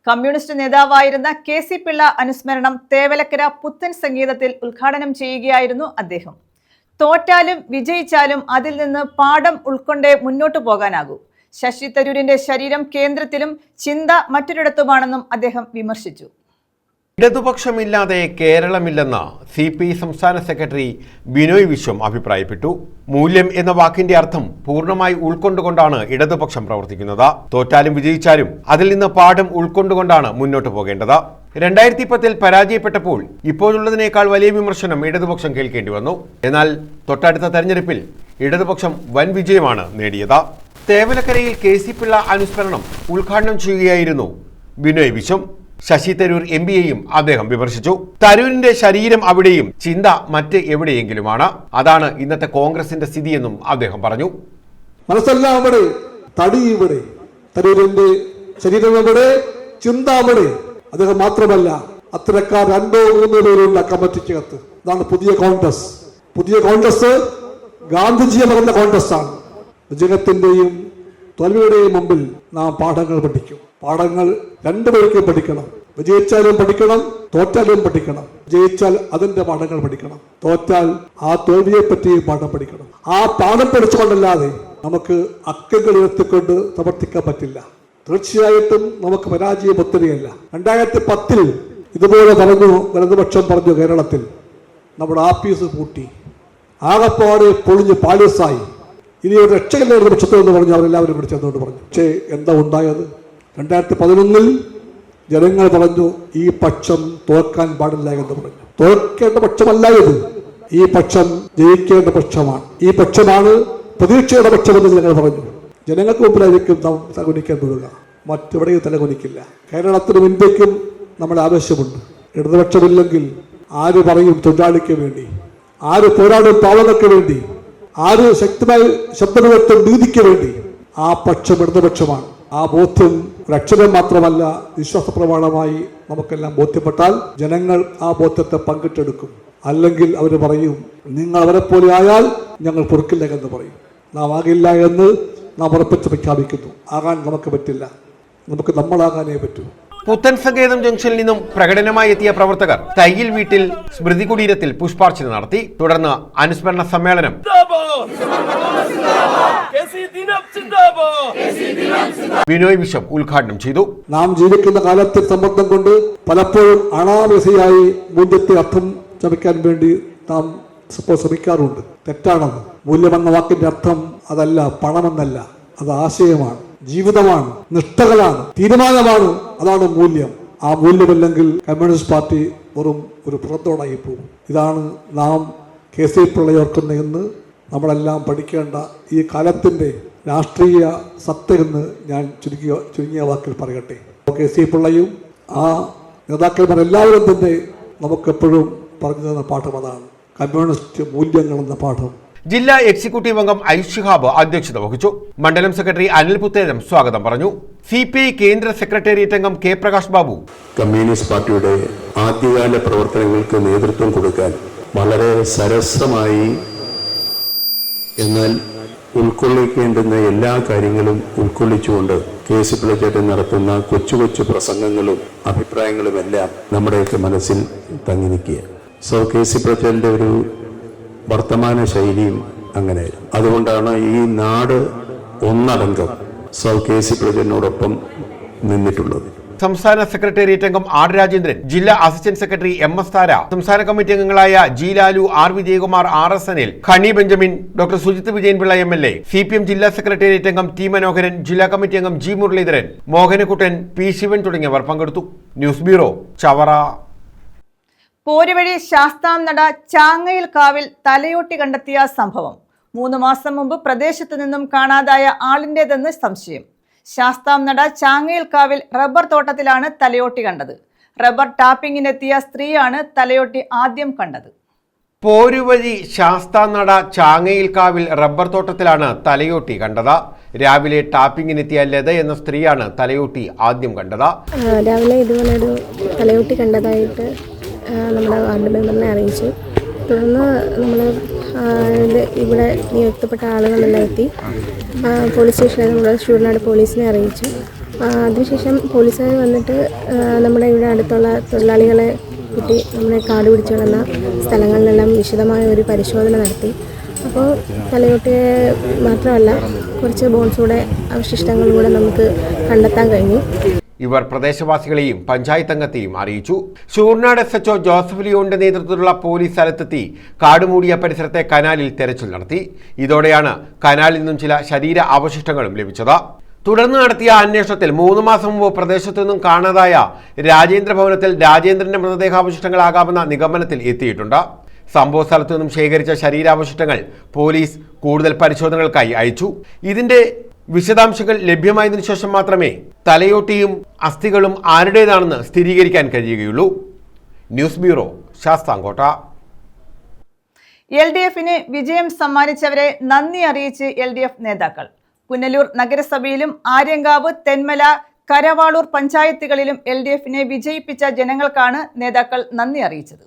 കമ്മ്യൂണിസ്റ്റ് നേതാവായിരുന്ന KC പിള്ള അനുസ്മരണം തേവലക്കര പുത്തൻ സംഗീതത്തിൽ ഉദ്ഘാടനം ചെയ്യുകയായിരുന്നു അദ്ദേഹം. തോറ്റാലും വിജയിച്ചാലും അതിൽ നിന്ന് പാഠം ഉൾക്കൊണ്ടേ മുന്നോട്ടു പോകാനാകൂ. ശശി തരൂരിന്റെ ശരീരം കേന്ദ്രത്തിലും ചിന്ത മറ്റൊരിടത്തുമാണെന്നും അദ്ദേഹം വിമർശിച്ചു. ഇടതുപക്ഷമില്ലാതെ കേരളമില്ലെന്ന് CPI സംസ്ഥാന സെക്രട്ടറി ബിനോയ് വിശ്വം അഭിപ്രായപ്പെട്ടു. മൂല്യം എന്ന വാക്കിന്റെ അർത്ഥം പൂർണ്ണമായി ഉൾക്കൊണ്ടുകൊണ്ടാണ് ഇടതുപക്ഷം പ്രവർത്തിക്കുന്നത്. തോറ്റാലും വിജയിച്ചാലും അതിൽ നിന്ന് പാഠം ഉൾക്കൊണ്ടുകൊണ്ടാണ് മുന്നോട്ട് പോകേണ്ടത്. 2010 പരാജയപ്പെട്ടപ്പോൾ ഇപ്പോഴുള്ളതിനേക്കാൾ വലിയ വിമർശനം ഇടതുപക്ഷം കേൾക്കേണ്ടി വന്നു. എന്നാൽ തൊട്ടടുത്ത തെരഞ്ഞെടുപ്പിൽ ഇടതുപക്ഷം വൻ വിജയമാണ് നേടിയത്. തേവലക്കരയിൽ KC പിള്ള അനുസ്മരണം ഉദ്ഘാടനം ചെയ്യുകയായിരുന്നു ബിനോയ് വിശ്വം. ശശി തരൂർ MPയെയും അദ്ദേഹം വിമർശിച്ചു. തരൂരിന്റെ ശരീരം അവിടെയും ചിന്ത മറ്റ് എവിടെയെങ്കിലുമാണ്. അതാണ് ഇന്നത്തെ കോൺഗ്രസിന്റെ സ്ഥിതിയെന്നും അദ്ദേഹം പറഞ്ഞു. മനസ്സെല്ലാം അവിടെ, തടി ഇവിടെ, തരൂരിന്റെ ശരീരം അവിടെ, ചിന്ത അവിടെ. അദ്ദേഹം മാത്രമല്ല, അത്തരക്കാർ 2-3 പേരുള്ള കമ്മിറ്റിക്കകത്ത്. ഇതാണ് പുതിയ കോൺഗ്രസ്. പുതിയ കോൺഗ്രസ് ഗാന്ധിജിയെ പറഞ്ഞ കോൺഗ്രസ് ആണ്. വിജയത്തിന്റെയും തോൽവിയുടെയും മുമ്പിൽ നാം പാഠങ്ങൾ പഠിക്കും. പാഠങ്ങൾ 2 പേർക്കും പഠിക്കണം. വിജയിച്ചാലും പഠിക്കണം, തോറ്റാലും പഠിക്കണം. ജയിച്ചാൽ അതിന്റെ പാഠങ്ങൾ പഠിക്കണം, തോറ്റാൽ ആ തോൽവിയെ പറ്റി പാഠം പഠിക്കണം. ആ പാഠം പഠിച്ചുകൊണ്ടല്ലാതെ നമുക്ക് അക്കങ്ങൾ ഉയർത്തിക്കൊണ്ട് പ്രവർത്തിക്കാൻ പറ്റില്ല. തീർച്ചയായിട്ടും നമുക്ക് പരാജയം ഒത്തിരിയല്ല. 2010 ഇതുപോലെ പറഞ്ഞു, വലതുപക്ഷം പറഞ്ഞു, കേരളത്തിൽ നമ്മുടെ ആഫീസ് പൂട്ടി, ആകപ്പാട് പൊളിഞ്ഞ് പാലസായി, ഇനി ഒരു രക്ഷയില്ല ഇടതുപക്ഷത്തോട് പറഞ്ഞു. അവരെല്ലാവരും ഇവിടെ ചെന്നുകൊണ്ട് പറഞ്ഞു. പക്ഷേ എന്താ ഉണ്ടായത്? 2011 ജനങ്ങൾ പറഞ്ഞു, ഈ പക്ഷം തോൽക്കാൻ പാടില്ല എന്ന് പറഞ്ഞു. തോൽക്കേണ്ട പക്ഷമല്ല ഇത്, ഈ പക്ഷം ജയിക്കേണ്ട പക്ഷമാണ്. ഈ പക്ഷമാണ് പ്രതീക്ഷയുടെ പക്ഷമെന്ന് ജനങ്ങൾ പറഞ്ഞു. ജനങ്ങൾക്ക് മുമ്പിലായിരിക്കും നാം തലകുനിക്കാൻ തുടങ്ങുക, മറ്റെവിടെയും തലകുനിക്കില്ല. കേരളത്തിനും ഇന്ത്യക്കും നമ്മുടെ ആവശ്യമുണ്ട്. ഇടതുപക്ഷമില്ലെങ്കിൽ ആര് പറയും തൊഴിലാളിക്ക് വേണ്ടി? ആര് പോരാടും പാവങ്ങൾക്ക് വേണ്ടി? ആര് ശക്തമായി ശബ്ദമുയർത്തും നീതിക്ക് വേണ്ടി? ആ പക്ഷം ഇടതുപക്ഷമാണ്. ആ ബോധ്യം ഒരക്ഷരം മാത്രമല്ല, വിശ്വാസ പ്രമാണമായി നമുക്കെല്ലാം ബോധ്യപ്പെട്ടാൽ ജനങ്ങൾ ആ ബോധ്യത്തെ പങ്കിട്ടെടുക്കും. അല്ലെങ്കിൽ അവർ പറയും, നിങ്ങൾ അവരെ പോലെ ആയാൽ ഞങ്ങൾ പൊറുക്കില്ല എന്ന് പറയും. നാം ആകില്ല എന്ന് നാം ഉറപ്പിച്ച് പ്രഖ്യാപിക്കുന്നു. ആകാൻ നമുക്ക് പറ്റില്ല, നമുക്ക് നമ്മളാകാനേ പറ്റൂ. പുത്തൻ സങ്കേതം ജംഗ്ഷനിൽ നിന്നും പ്രകടനമായി എത്തിയ പ്രവർത്തകർ തയ്യിൽ വീട്ടിൽ സ്മൃതി കുടീരത്തിൽ പുഷ്പാർച്ചന നടത്തി. തുടർന്ന് അനുസ്മരണ സമ്മേളനം ബിനോയ് ബിഷപ്പ് ഉദ്ഘാടനം ചെയ്തു. നാം ജീവിക്കുന്ന കാലത്തെ സമ്മർദ്ദം കൊണ്ട് പലപ്പോഴും അനാവശ്യമായി മൂല്യത്തെ അർത്ഥം ചമയ്ക്കാൻ വേണ്ടി നാം ശ്രമിക്കാറുണ്ട്. തെറ്റാണത്. മൂല്യമെന്ന വാക്കിന്റെ അർത്ഥം അതല്ല, പണമെന്നല്ല. അത് ആശയമാണ്, ജീവിതമാണ്, നിഷ്ഠകളാണ്, തീരുമാനമാണ്. അതാണ് മൂല്യം. ആ മൂല്യമില്ലെങ്കിൽ കമ്മ്യൂണിസ്റ്റ് പാർട്ടി വെറും ഒരു പുറത്തോടായി പോകും. ഇതാണ് നാം KC പിള്ളയെ ഓർക്കുന്നതെന്ന് നമ്മളെല്ലാം പഠിക്കേണ്ട ഈ കാലത്തിൻ്റെ രാഷ്ട്രീയ സത്തയെന്ന് ഞാൻ ചുരുങ്ങിയ വാക്കിൽ പറയട്ടെ. KC പിള്ളയും ആ നേതാക്കന്മാരെല്ലാവരും തന്നെ നമുക്കെപ്പോഴും പറഞ്ഞു തന്ന പാഠം അതാണ്, കമ്മ്യൂണിസ്റ്റ് മൂല്യങ്ങൾ എന്ന പാഠം. ജില്ലാ എക്സിക്യൂട്ടീവ് അംഗം ഐഷിഹാബ് അധ്യക്ഷത വഹിച്ചു. മണ്ഡലം സെക്രട്ടറി അനിൽ പുത്തേരം സ്വാഗതം പറഞ്ഞു. CPI കേന്ദ്ര സെക്രട്ടേറിയറ്റ് അംഗം K പ്രകാശ് ബാബു കമ്മ്യൂണിസ്റ്റ് പാർട്ടിയുടെ ആദ്യകാല പ്രവർത്തനങ്ങൾക്ക് നേതൃത്വം കൊടുക്കാൻ വളരെ സരസമായി എന്നാൽ ഉൾക്കൊള്ളിക്കേണ്ടുന്ന എല്ലാ കാര്യങ്ങളും ഉൾക്കൊള്ളിച്ചുകൊണ്ട് KC പിള്ളച്ചേട്ടൻ നടത്തുന്ന കൊച്ചു കൊച്ചു പ്രസംഗങ്ങളും അഭിപ്രായങ്ങളും എല്ലാം നമ്മുടെയൊക്കെ മനസ്സിൽ തങ്ങി നിൽക്കുക. KC പിള്ളച്ചേട്ടൻ്റെ ഒരു വർത്തമാന ശൈലിയും അങ്ങനെ. അതുകൊണ്ടാണ് ഈ നാട് ഒന്നടങ്കം KC പിള്ളച്ചേട്ടനോടൊപ്പം നിന്നിട്ടുള്ളത്. സംസ്ഥാന സെക്രട്ടേറിയറ്റ് അംഗം R രാജേന്ദ്രൻ, ജില്ലാ അസിസ്റ്റന്റ് സെക്രട്ടറി MS താര, സംസ്ഥാന കമ്മിറ്റി അംഗങ്ങളായ G Lalu, R Vijayakumar, RS Anil, ഖണി Benjamin, doctor Sujith Vijayanpillai MLA, CPM ജില്ലാ സെക്രട്ടേറിയറ്റ് അംഗം T മനോഹരൻ, ജില്ലാ കമ്മിറ്റി അംഗം G മുരളീധരൻ, മോഹനക്കുട്ടൻ, P ശിവൻ തുടങ്ങിയവർ പങ്കെടുത്തു. News bureau, Chavara. പോരുവഴി ശാസ്താംനട ചാങ്ങയിൽ കാവിൽ തലയോട്ടി കണ്ടെത്തിയ സംഭവം. 3 മാസം മുമ്പ് പ്രദേശത്തു നിന്നും കാണാതായ ആളിൻ്റെതെന്ന് സംശയം. ശാസ്താംനട ചാങ്ങയിൽ കാവിൽ റബ്ബർ തോട്ടത്തിലാണ് തലയോട്ടി കണ്ടത്. റബ്ബർ ടാപ്പിങ്ങിനെത്തിയ സ്ത്രീയാണ് തലയോട്ടി ആദ്യം കണ്ടത്. പോരുവഴി ശാസ്താംനട ചാങ്ങയിൽ കാവിൽ റബ്ബർ തോട്ടത്തിലാണ് തലയോട്ടി കണ്ടത്. രാവിലെ ടാപ്പിങ്ങിനെത്തിയ ലത എന്ന സ്ത്രീയാണ് തലയോട്ടി ആദ്യം കണ്ടത്. രാവിലെ ഇതുപോലൊരു തലയോട്ടി കണ്ടതായിട്ട് നമ്മുടെ വാർഡ് മെമ്പറിനെ അറിയിച്ചു. തുടർന്ന് നമ്മൾ ഇവിടെ നിയുക്തപ്പെട്ട ആളുകളെല്ലാം എത്തി പോലീസ് സ്റ്റേഷനിൽ നമ്മുടെ ചൂടനാട് പോലീസിനെ അറിയിച്ചു. അതിനുശേഷം പോലീസുകാർ വന്നിട്ട് നമ്മുടെ ഇവിടെ അടുത്തുള്ള തൊഴിലാളികളെ കൂട്ടി നമ്മുടെ കാട് പിടിച്ചു കിടന്ന സ്ഥലങ്ങളിലെല്ലാം വിശദമായ ഒരു പരിശോധന നടത്തി. അപ്പോൾ തലയോട്ടിയെ മാത്രമല്ല കുറച്ച് ബോൺസൂടെ അവശിഷ്ടങ്ങളും കൂടെ നമുക്ക് കണ്ടെത്താൻ കഴിഞ്ഞു. ഇവർ പ്രദേശവാസികളെയും പഞ്ചായത്ത് അംഗത്തെയും അറിയിച്ചു. ചൂർനാട് SHO ജോസഫ് ലിയോന്റെ നേതൃത്വത്തിലുള്ള പോലീസ് സ്ഥലത്തെത്തി കാടുമൂടിയ പരിസരത്തെ കനാലിൽ തെരച്ചിൽ നടത്തി. ഇതോടെയാണ് കനാലിൽ നിന്നും ചില ശരീര അവശിഷ്ടങ്ങളും ലഭിച്ചത്. തുടർന്ന് നടത്തിയ അന്വേഷണത്തിൽ 3 മാസം മുമ്പ് പ്രദേശത്തു നിന്നും കാണാതായ രാജേന്ദ്ര ഭവനത്തിൽ രാജേന്ദ്രന്റെ മൃതദേഹാവശിഷ്ടങ്ങളാകാമെന്ന നിഗമനത്തിൽ എത്തിയിട്ടുണ്ട്. സംഭവ സ്ഥലത്തു നിന്നും ശേഖരിച്ച ശരീരാവശിഷ്ടങ്ങൾ പോലീസ് കൂടുതൽ പരിശോധനകൾക്കായി അയച്ചു. ഇതിന്റെ വിശദാംശങ്ങൾ ലഭ്യമായതിനു ശേഷം മാത്രമേ തലയോട്ടിയും അസ്ഥികളും ആരുടേതാണെന്ന് സ്ഥിരീകരിക്കാൻ കഴിയുകയുള്ളൂ. News bureau, Sasthamkotta. LDFന് വിജയം സമ്മാനിച്ചവരെ നന്ദി അറിയിച്ച് LDF നേതാക്കൾ. പുനലൂർ നഗരസഭയിലും ആര്യങ്കാവ്, തെന്മല, കരവാളൂർ പഞ്ചായത്തുകളിലും LDFനെ വിജയിപ്പിച്ച ജനങ്ങൾക്കാണ് നേതാക്കൾ നന്ദി അറിയിച്ചത്.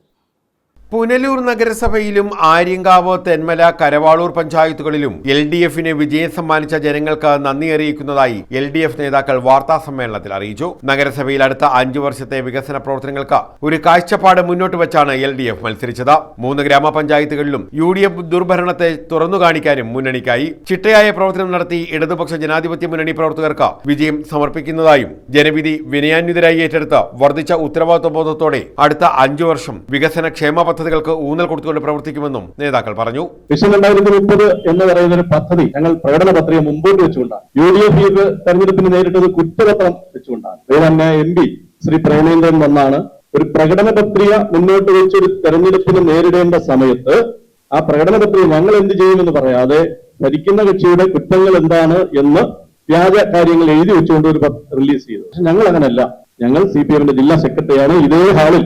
പുനലൂർ നഗരസഭയിലും ആര്യങ്കാവ്, തെന്മല, കരവാളൂർ പഞ്ചായത്തുകളിലും LDFന് വിജയം സമ്മാനിച്ച ജനങ്ങൾക്ക് നന്ദി അറിയിക്കുന്നതായി LDF നേതാക്കൾ വാർത്താ സമ്മേളനത്തിൽ അറിയിച്ചു. നഗരസഭയിൽ അടുത്ത 5 വർഷത്തെ വികസന പ്രവർത്തനങ്ങൾക്ക് ഒരു കാഴ്ചപ്പാട് മുന്നോട്ട് വെച്ചാണ് LDF മത്സരിച്ചത്. 3 ഗ്രാമപഞ്ചായത്തുകളിലും UDF ദുർഭരണത്തെ തുറന്നു കാണിക്കാനും മുന്നണിക്കായി ചിട്ടയായ പ്രവർത്തനം നടത്തി ഇടതുപക്ഷ ജനാധിപത്യ മുന്നണി പ്രവർത്തകർക്ക് വിജയം സമർപ്പിക്കുന്നതായും ജനവിധി വിനയാന്വിതരായി ഏറ്റെടുത്ത് വർദ്ധിച്ച ഉത്തരവാദിത്വബോധത്തോടെ അടുത്ത 5 വർഷം വികസന ക്ഷേമ പദ്ധതികൾക്ക് ഊന്നൽ കൊടുത്തുകൊണ്ട് പ്രവർത്തിക്കുമെന്നും നേതാക്കൾ പറഞ്ഞു. വിഷൻ 2030 എന്ന് പറയുന്ന ഒരു പദ്ധതി ഞങ്ങൾ പ്രകടന പത്രിക മുമ്പോട്ട് വെച്ചുകൊണ്ടാണ്. UDF തെരഞ്ഞെടുപ്പിന് നേരിട്ടത് കുറ്റപത്രം വെച്ചുകൊണ്ടാണ്. തന്നെ MP ശ്രീ പ്രേമേന്ദ്രൻ വന്നാണ് ഒരു പ്രകടന പത്രിക മുന്നോട്ട് വെച്ച് ഒരു തെരഞ്ഞെടുപ്പിന് നേരിടേണ്ട സമയത്ത് ആ പ്രകടന പത്രിക ഞങ്ങൾ എന്ത് ചെയ്യുമെന്ന് പറയാതെ ഭരിക്കുന്ന കക്ഷിയുടെ കുറ്റങ്ങൾ എന്താണ് എന്ന് വ്യാജ കാര്യങ്ങൾ എഴുതി വെച്ചുകൊണ്ട് ഒരു റിലീസ് ചെയ്തു. പക്ഷെ ഞങ്ങൾ അങ്ങനെയല്ല. ഞങ്ങൾ CPMന്റെ ജില്ലാ സെക്രട്ടറിയാണ് ഇതേ ഹാളിൽ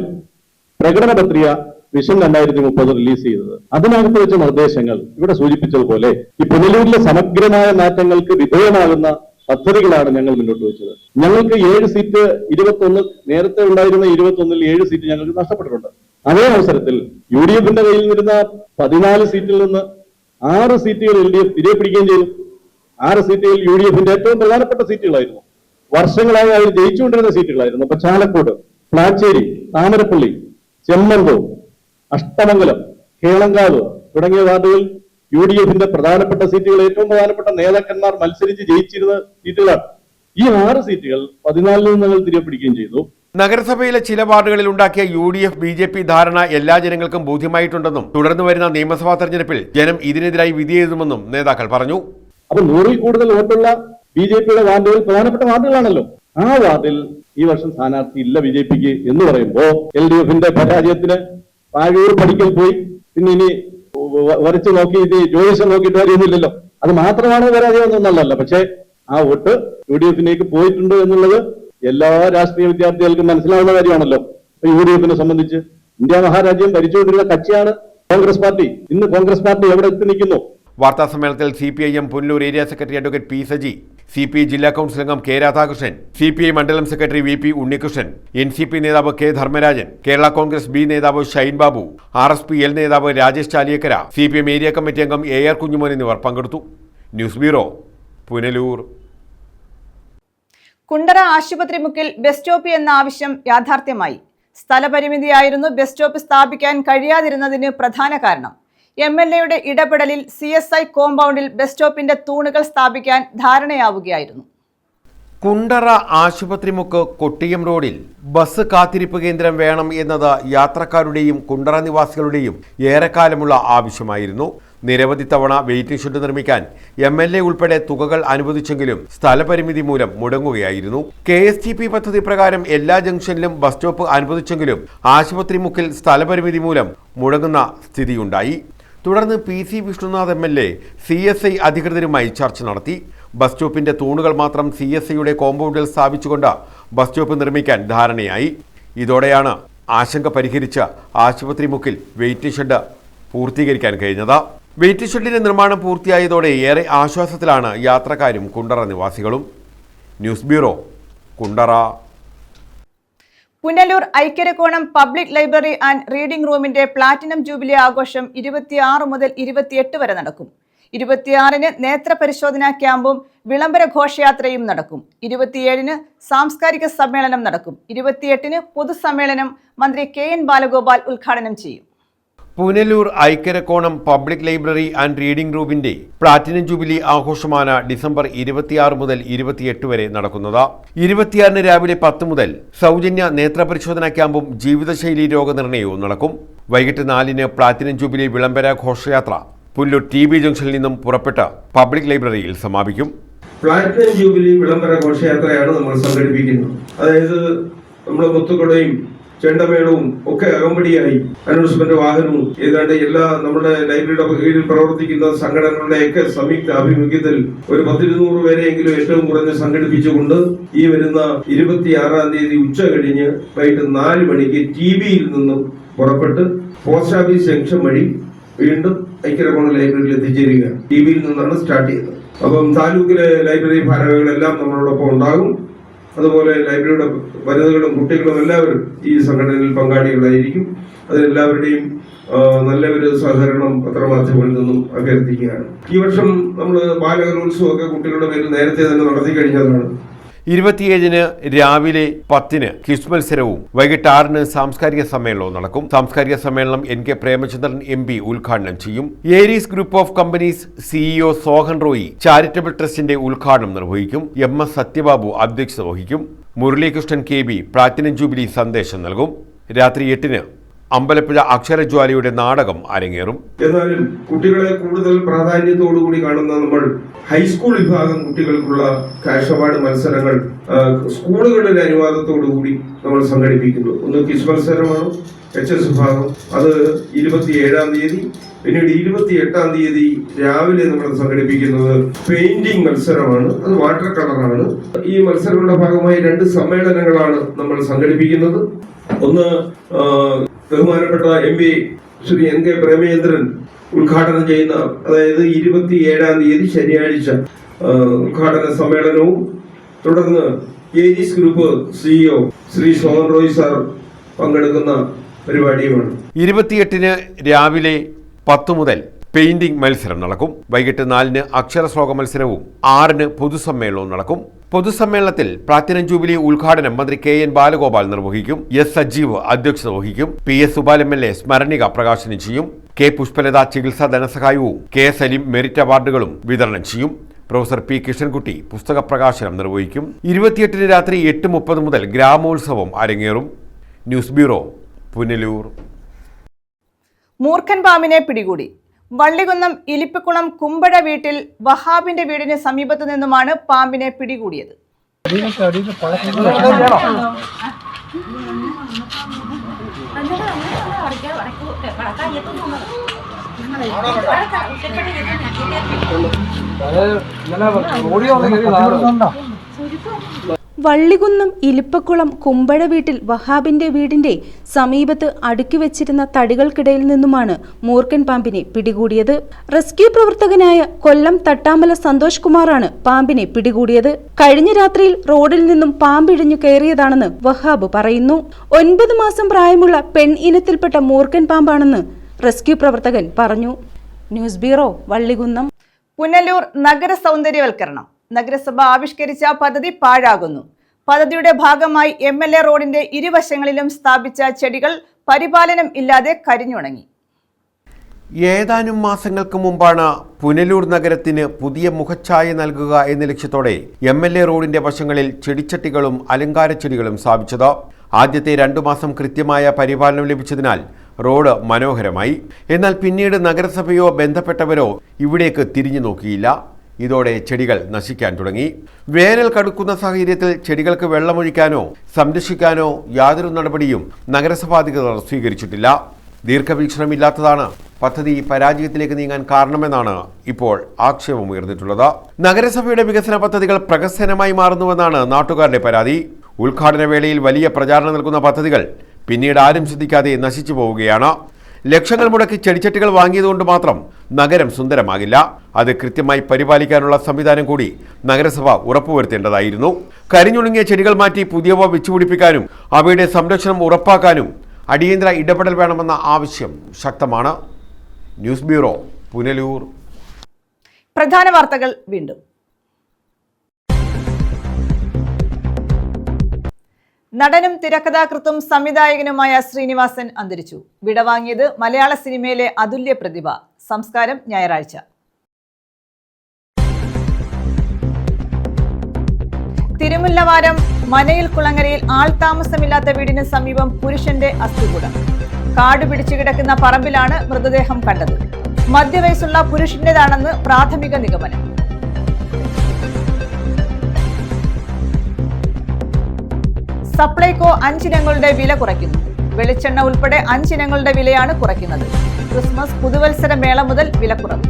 പ്രകടന പത്രിക വിഷൻ 2030 റിലീസ് ചെയ്തത്. അതിനകത്ത് വെച്ച നിർദ്ദേശങ്ങൾ ഇവിടെ സൂചിപ്പിച്ചതുപോലെ ഈ പുനലൂരിലെ സമഗ്രമായ മാറ്റങ്ങൾക്ക് വിധേയമാകുന്ന പദ്ധതികളാണ് ഞങ്ങൾ മുന്നോട്ട് വെച്ചത്. ഞങ്ങൾക്ക് 7 സീറ്റ് 21 നേരത്തെ ഉണ്ടായിരുന്ന 21-ൽ 7 സീറ്റ് ഞങ്ങൾക്ക് നഷ്ടപ്പെട്ടിട്ടുണ്ട്. അതേ അവസരത്തിൽ UDFന്റെ കയ്യിൽ നിന്നിരുന്ന 14 സീറ്റിൽ നിന്ന് 6 സീറ്റുകൾ LDF തിരികെ പിടിക്കുകയും ചെയ്തു. 6 സീറ്റുകൾ UDFന്റെ ഏറ്റവും പ്രധാനപ്പെട്ട സീറ്റുകളായിരുന്നു. വർഷങ്ങളായി അവർ ജയിച്ചുകൊണ്ടിരുന്ന സീറ്റുകളായിരുന്നു. അപ്പൊ ചാലക്കോട്, പ്ലാച്ചേരി, താമരപ്പള്ളി, ചെമ്മന്തോ, അഷ്ടമംഗലം, കേളങ്കാവ് തുടങ്ങിയ വാർഡുകൾ UDFന്റെ പ്രധാനപ്പെട്ട സീറ്റുകൾ, ഏറ്റവും പ്രധാനപ്പെട്ട നേതാക്കന്മാർ മത്സരിച്ച് ജയിച്ചിരുന്ന സീറ്റുകളാണ്. ഈ 6 സീറ്റുകൾ 14 ഞങ്ങൾ തിരികെ പിടിക്കുകയും ചെയ്തു. നഗരസഭയിലെ ചില വാർഡുകളിൽ ഉണ്ടാക്കിയ UDF BJP ധാരണ എല്ലാ ജനങ്ങൾക്കും ബോധ്യമായിട്ടുണ്ടെന്നും തുടർന്നു വരുന്ന നിയമസഭാ തെരഞ്ഞെടുപ്പിൽ ജനം ഇതിനെതിരായി വിധിയെഴുതുമെന്നും നേതാക്കൾ പറഞ്ഞു. അപ്പൊ 100-ൽ കൂടുതൽ വോട്ടുള്ള BJPയുടെ വാർഡുകൾ പ്രധാനപ്പെട്ട വാർഡുകളാണല്ലോ. ആ വാർഡിൽ ഈ വർഷം സ്ഥാനാർത്ഥി ഇല്ല BJPക്ക് എന്ന് പറയുമ്പോ LDFന്റെ പരാജയത്തിന് പാഴൂർ പഠിക്കൽ പോയി പിന്നെ ഇനി വരച്ചു നോക്കി ഇനി ജ്യോതിഷം നോക്കിയിട്ട് കാര്യമൊന്നുമില്ലല്ലോ. അത് മാത്രമാണ് പരാജയം എന്നല്ല. പക്ഷേ ആ വോട്ട് UDFിലേക്ക് പോയിട്ടുണ്ട് എന്നുള്ളത് എല്ലാ രാഷ്ട്രീയ വിദ്യാർത്ഥികൾക്കും മനസ്സിലാവുന്ന കാര്യമാണല്ലോ. UDFിനെ സംബന്ധിച്ച് ഇന്ത്യ മഹാരാജ്യം ഭരിച്ചുകൊണ്ടിരുന്ന കക്ഷിയാണ് കോൺഗ്രസ് പാർട്ടി. ഇന്ന് കോൺഗ്രസ് പാർട്ടി എവിടെ എത്തി നിൽക്കുന്നു? വാർത്താ സമ്മേളനത്തിൽ CPIM Punalur area secretary advocate P. Saji, CPI ജില്ലാ കൗൺസിൽ അംഗം K. രാധാകൃഷ്ണൻ, CPI മണ്ഡലം സെക്രട്ടറി VP ഉണ്ണികൃഷ്ണൻ, NCP നേതാവ് K. ധർമ്മരാജൻ, കേരള കോൺഗ്രസ് B നേതാവ് ഷൈൻ ബാബു, RSP L നേതാവ് Rajesh Chaliyakkara, CPM area committee അംഗം AR കുഞ്ഞുമോൻ എന്നിവർ പങ്കെടുത്തു. News bureau, Punalur. കുണ്ടറ ആശുപത്രി മുക്കിൽ ബസ് സ്റ്റോപ്പ് എന്ന ആവശ്യം യാഥാർത്ഥ്യമായി. സ്ഥലപരിമിതിയായിരുന്നു ബസ് സ്റ്റോപ്പ് സ്ഥാപിക്കാൻ കഴിയാതിരുന്നതിന് പ്രധാന കാരണം. MLAയുടെ ഇടപെടലിൽ CSI കോമ്പൗണ്ടിൽ ബസ് സ്റ്റോപ്പിന്റെ തൂണുകൾ സ്ഥാപിക്കാൻ ധാരണയാവുകയായിരുന്നു. കുണ്ടറ ആശുപത്രിമുക്ക് കൊട്ടിയം റോഡിൽ ബസ് കാത്തിരിപ്പ് കേന്ദ്രം വേണം എന്നത് യാത്രക്കാരുടെയും കുണ്ടറ നിവാസികളുടെയും ഏറെക്കാലമുള്ള ആവശ്യമായിരുന്നു. നിരവധി തവണ വെയിറ്റിംഗ് ഷെഡ് നിർമ്മിക്കാൻ MLA ഉൾപ്പെടെ തുകകൾ അനുവദിച്ചെങ്കിലും സ്ഥലപരിമിതി മൂലം മുടങ്ങുകയായിരുന്നു. KSTP പദ്ധതി പ്രകാരം എല്ലാ ജംഗ്ഷനിലും ബസ് സ്റ്റോപ്പ് അനുവദിച്ചെങ്കിലും ആശുപത്രിമുക്കിൽ സ്ഥലപരിമിതി മൂലം മുടങ്ങുന്ന സ്ഥിതിയുണ്ടായി. തുടർന്ന് PC വിഷ്ണുനാഥ് MLA CSI അധികൃതരുമായി ചർച്ച നടത്തി. ബസ് സ്റ്റോപ്പിന്റെ തൂണുകൾ മാത്രം CSIയുടെ കോമ്പൗണ്ടിൽ സ്ഥാപിച്ചുകൊണ്ട് ബസ് സ്റ്റോപ്പ് നിർമ്മിക്കാൻ ധാരണയായി. ഇതോടെയാണ് ആശങ്ക പരിഹരിച്ച് ആശുപത്രിമുക്കിൽ വെയിറ്റിംഗ് ഷെഡ് പൂർത്തീകരിക്കാൻ കഴിഞ്ഞത്. വെയിറ്റിംഗ് ഷെഡിന്റെ നിർമ്മാണം പൂർത്തിയായതോടെ ഏറെ ആശ്വാസത്തിലാണ് യാത്രക്കാരും കുണ്ടറ നിവാസികളും. News bureau, Kundara. Punalur Aikyarakkonam public library and reading റൂമിന്റെ പ്ലാറ്റിനം ജൂബിലി ആഘോഷം 26 മുതൽ 28 വരെ നടക്കും. 26-ന് നേത്ര പരിശോധനാ ക്യാമ്പും വിളംബര ഘോഷയാത്രയും നടക്കും. 27-ന് സാംസ്കാരിക സമ്മേളനം നടക്കും. 28-ന് പൊതുസമ്മേളനം മന്ത്രി KN ബാലഗോപാൽ ഉദ്ഘാടനം ചെയ്യും. Punalur Aikyarakkonam public library and reading റൂമിന്റെ പ്ലാറ്റിനം ജൂബിലി ആഘോഷമാണ് ഡിസംബർ 26 മുതൽ 28 വരെ നടക്കുന്നത്. 26-ന് രാവിലെ 10 മുതൽ സൗജന്യ നേത്രപരിശോധനാ ക്യാമ്പും ജീവിതശൈലി രോഗനിർണയവും നടക്കും. വൈകിട്ട് 4-ന് പ്ലാറ്റിനം ജൂബിലി വിളംബര ഘോഷയാത്ര പുനലൂർ TB ജംഗ്ഷനിൽ നിന്നും പുറപ്പെട്ട് പബ്ലിക് ലൈബ്രറിയിൽ സമാപിക്കും. പ്ലാറ്റിനം ജൂബിലി വിളംബര ഘോഷയാത്രയാണ് നമ്മൾ സംഘടിപ്പിക്കുന്നത്. അതായത് നമ്മുടെ മുത്തുകുടയും ചെണ്ടമേളവും ഒക്കെ അകമ്പടിയായി അനൗൺസ്മെന്റ് വാഹനവും ഏതാണ്ട് എല്ലാ നമ്മുടെ ലൈബ്രറിയുടെ കീഴിൽ പ്രവർത്തിക്കുന്ന സംഘടനകളുടെയൊക്കെ സംയുക്ത ആഭിമുഖ്യത്തിൽ ഒരു 10-200 പേരെയെങ്കിലും ഏറ്റവും കുറഞ്ഞ് സംഘടിപ്പിച്ചുകൊണ്ട് ഈ വരുന്ന 26-ാം തീയതി ഉച്ച കഴിഞ്ഞ് വൈകിട്ട് 4 മണിക്ക് TBയിൽ നിന്നും പുറപ്പെട്ട് പോസ്റ്റ് ഓഫീസ് ജംഗ്ഷൻ വഴി വീണ്ടും ഐക്യരക്കോണം ലൈബ്രറിയിൽ എത്തിച്ചേരുക. TBയിൽ നിന്നാണ് സ്റ്റാർട്ട് ചെയ്യുന്നത്. അപ്പം താലൂക്കിലെ ലൈബ്രറി ഭാരവാഹികളെല്ലാം നമ്മളോടൊപ്പം ഉണ്ടാകും. അതുപോലെ ലൈബ്രറിയുടെ വനിതകളും കുട്ടികളും എല്ലാവരും ഈ സംഘടനയിൽ പങ്കാളികളായിരിക്കും. അതിലെല്ലാവരുടെയും നല്ല ഒരു സഹകരണം പത്രമാധ്യമങ്ങളിൽ നിന്നും അഭ്യർത്ഥിക്കുകയാണ്. ഈ വർഷം നമ്മൾ ബാലകലോത്സവമൊക്കെ കുട്ടികളുടെ പേരിൽ നേരത്തെ തന്നെ നടത്തി കഴിഞ്ഞതാണ്. 27-ന് രാവിലെ 10-ന് ക്വിസ് മത്സരവും വൈകിട്ട് 6-ന് സാംസ്കാരിക സമ്മേളനവും നടക്കും. സാംസ്കാരിക സമ്മേളനം NK പ്രേമചന്ദ്രൻ MP ഉദ്ഘാടനം ചെയ്യും. Aries group of companies CEO Sohan Roy charitable ട്രസ്റ്റിന്റെ ഉദ്ഘാടനം നിർവഹിക്കും. MS സത്യബാബു അധ്യക്ഷത വഹിക്കും. മുരളീകൃഷ്ണൻ KB പ്ലാറ്റിനം ജൂബിലി സന്ദേശം നൽകും. രാത്രി 8-ന് അമ്പലപ്പുഴ അക്ഷരജ്വാലയുടെ നാടകം അരങ്ങേറും. എന്നാലും കുട്ടികളെ കൂടുതൽ പ്രാധാന്യത്തോടുകൂടി കാണുന്ന നമ്മൾ ഹൈസ്കൂൾ വിഭാഗം കുട്ടികൾക്കുള്ള ക്യാഷ് അവാർഡ് മത്സരങ്ങൾ സ്കൂളുകളുടെ അനുവാദത്തോടുകൂടി നമ്മൾ സംഘടിപ്പിക്കുന്നു. ഒന്ന് ക്വിസ് മത്സരമാണ് HS വിഭാഗം, അത് 27-ാം തീയതി. പിന്നീട് 28-ാം തീയതി രാവിലെ നമ്മൾ സംഘടിപ്പിക്കുന്നത് പെയിന്റിംഗ് മത്സരമാണ്, അത് വാട്ടർ കളറാണ്. ഈ മത്സരങ്ങളുടെ ഭാഗമായി 2 സമ്മേളനങ്ങളാണ് നമ്മൾ സംഘടിപ്പിക്കുന്നത്. ഒന്ന് ബഹുമാനപ്പെട്ട MP ശ്രീ NK പ്രേമചന്ദ്രൻ ഉദ്ഘാടനം ചെയ്യുന്ന, അതായത് 27-ാം തീയതി ശനിയാഴ്ച ഉദ്ഘാടന സമ്മേളനവും തുടർന്ന് Aries group CEO Shri Sohan Roy sir പങ്കെടുക്കുന്ന പരിപാടിയുമാണ്. 28-ന് രാവിലെ 10 മുതൽ പെയിന്റിംഗ് മത്സരം നടക്കും. വൈകിട്ട് 4-ന് അക്ഷരശ്ലോക മത്സരവും 6-ന് പൊതുസമ്മേളനവും നടക്കും. പൊതുസമ്മേളനത്തിൽ പ്ലാറ്റിനം ജൂബിലി ഉദ്ഘാടനം മന്ത്രി KN ബാലഗോപാൽ നിർവഹിക്കും. S സജീവ് അധ്യക്ഷത വഹിക്കും. PS സുബാൽ MLA സ്മരണിക പ്രകാശനം ചെയ്യും. K പുഷ്പലത ചികിത്സാ ധനസഹായവും K സലീം മെറിറ്റ് അവാർഡുകളും വിതരണം ചെയ്യും. പ്രൊഫസർ P കൃഷ്ണൻകുട്ടി പുസ്തക പ്രകാശനം നിർവഹിക്കും. 28 രാത്രി 8:30 മുതൽ ഗ്രാമോത്സവം അരങ്ങേറും. News bureau, Punalur. മൂർഖൻ പാമ്പിനെ പിടികൂടി. വള്ളികുന്നം ഇലിപ്പിക്കുളം കുമ്പഴ വീട്ടിൽ വഹാബിന്റെ വീടിന് സമീപത്തു നിന്നുമാണ് പാമ്പിനെ പിടികൂടിയത്. വള്ളികുന്നം ഇലിപ്പക്കുളം കുമ്പഴ വീട്ടിൽ വഹാബിന്റെ വീടിന്റെ സമീപത്ത് അടുക്കി വെച്ചിരുന്ന തടികൾക്കിടയിൽ നിന്നുമാണ് മൂർഖൻ പാമ്പിനെ പിടികൂടിയത്. റെസ്ക്യൂ പ്രവർത്തകനായ കൊല്ലം തട്ടാമല സന്തോഷ് കുമാറാണ് പാമ്പിനെ പിടികൂടിയത്. കഴിഞ്ഞ രാത്രിയിൽ റോഡിൽ നിന്നും പാമ്പിഴഞ്ഞു കയറിയതാണെന്ന് വഹാബ് പറയുന്നു. 9 മാസം പ്രായമുള്ള പെൺ ഇനത്തിൽപ്പെട്ട മൂർഖൻ പാമ്പാണെന്ന് റെസ്ക്യൂ പ്രവർത്തകൻ പറഞ്ഞു. News bureau, Vallikunnam. പുനലൂർ നഗര സൗന്ദര്യവൽക്കരണം. നഗരസഭ ആവിഷ്കരിച്ച പദ്ധതി പാഴാകുന്നു. പദ്ധതിയുടെ ഭാഗമായി MLA റോഡിന്റെ ഇരുവശങ്ങളിലും സ്ഥാപിച്ച ചെടികൾ പരിപാലനം ഇല്ലാതെ കരിഞ്ഞുണങ്ങി. ഏതാനും മാസങ്ങൾക്ക് മുമ്പാണ് പുനലൂർ നഗരത്തിന് പുതിയ മുഖച്ഛായ നൽകുക എന്ന ലക്ഷ്യത്തോടെ MLA റോഡിന്റെ വശങ്ങളിൽ ചെടിച്ചട്ടികളും അലങ്കാര ചെടികളും സ്ഥാപിച്ചത്. ആദ്യത്തെ 2 മാസം കൃത്യമായ പരിപാലനം ലഭിച്ചതിനാൽ റോഡ് മനോഹരമായി. എന്നാൽ പിന്നീട് നഗരസഭയോ ബന്ധപ്പെട്ടവരോ ഇവിടേക്ക് തിരിഞ്ഞു നോക്കിയില്ല. ഇതോടെ ചെടികൾ നശിക്കാൻ തുടങ്ങി. വേനൽ കടുക്കുന്ന സാഹചര്യത്തിൽ ചെടികൾക്ക് വെള്ളമൊഴിക്കാനോ സംരക്ഷിക്കാനോ യാതൊരു നടപടിയും നഗരസഭാ അധികൃതർ സ്വീകരിച്ചിട്ടില്ല. ദീർഘവീക്ഷണമില്ലാത്തതാണ് പദ്ധതി പരാജയത്തിലേക്ക് നീങ്ങാൻ കാരണമെന്നാണ് ഇപ്പോൾ ആക്ഷേപമുയർന്നിട്ടുള്ളത്. നഗരസഭയുടെ വികസന പദ്ധതികൾ പ്രഹസനമായി മാറുന്നുവെന്നാണ് നാട്ടുകാരുടെ പരാതി. ഉദ്ഘാടന വേളയിൽ വലിയ പ്രചാരണം നൽകുന്ന പദ്ധതികൾ പിന്നീട് ആരും ശ്രദ്ധിക്കാതെ നശിച്ചു പോവുകയാണ്. ലക്ഷങ്ങൾ മുടക്കി ചെടിച്ചട്ടികൾ വാങ്ങിയതുകൊണ്ട് മാത്രം നഗരം സുന്ദരമാകില്ല. അത് കൃത്യമായി പരിപാലിക്കാനുള്ള സംവിധാനം കൂടി നഗരസഭ ഉറപ്പുവരുത്തേണ്ടതായിരുന്നു. കരിഞ്ഞുണങ്ങിയ ചെടികൾ മാറ്റി പുതിയവ വെച്ചുപിടിപ്പിക്കാനും അവയുടെ സംരക്ഷണം ഉറപ്പാക്കാനും അടിയന്തര ഇടപെടൽ വേണമെന്ന ആവശ്യം ശക്തമാണ്. News bureau, Punalur. പ്രധാന വാർത്തകൾ വീണ്ടും. നടനും തിരക്കഥാകൃത്തും സംവിധായകനുമായ ശ്രീനിവാസൻ അന്തരിച്ചു. വിടവാങ്ങിയത് മലയാള സിനിമയിലെ അതുല്യ പ്രതിഭ. സംസ്കാരം ഞായറാഴ്ച. തിരുമുല്ലവാരം മനയിൽ കുളങ്ങരയിൽ ആൾതാമസമില്ലാത്ത വീടിന് സമീപം പുരുഷന്റെ അസ്ഥികൂടം. കാട് പിടിച്ചു കിടക്കുന്ന പറമ്പിലാണ് മൃതദേഹം കണ്ടത്. മധ്യവയസ്സുള്ള പുരുഷന്റേതാണെന്ന് പ്രാഥമിക നിഗമനം. സപ്ലൈകോ 5 ഇനങ്ങളുടെ വില കുറയ്ക്കുന്നു. വെളിച്ചെണ്ണ ഉൾപ്പെടെ 5 ഇനങ്ങളുടെ വിലയാണ് കുറയ്ക്കുന്നത്. ക്രിസ്മസ് പുതുവത്സര മേള മുതൽ വിലക്കുറവ്.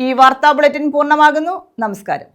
ഈ വാർത്താ ബുള്ളറ്റിൻ പൂർണ്ണമാകുന്നു. നമസ്കാരം.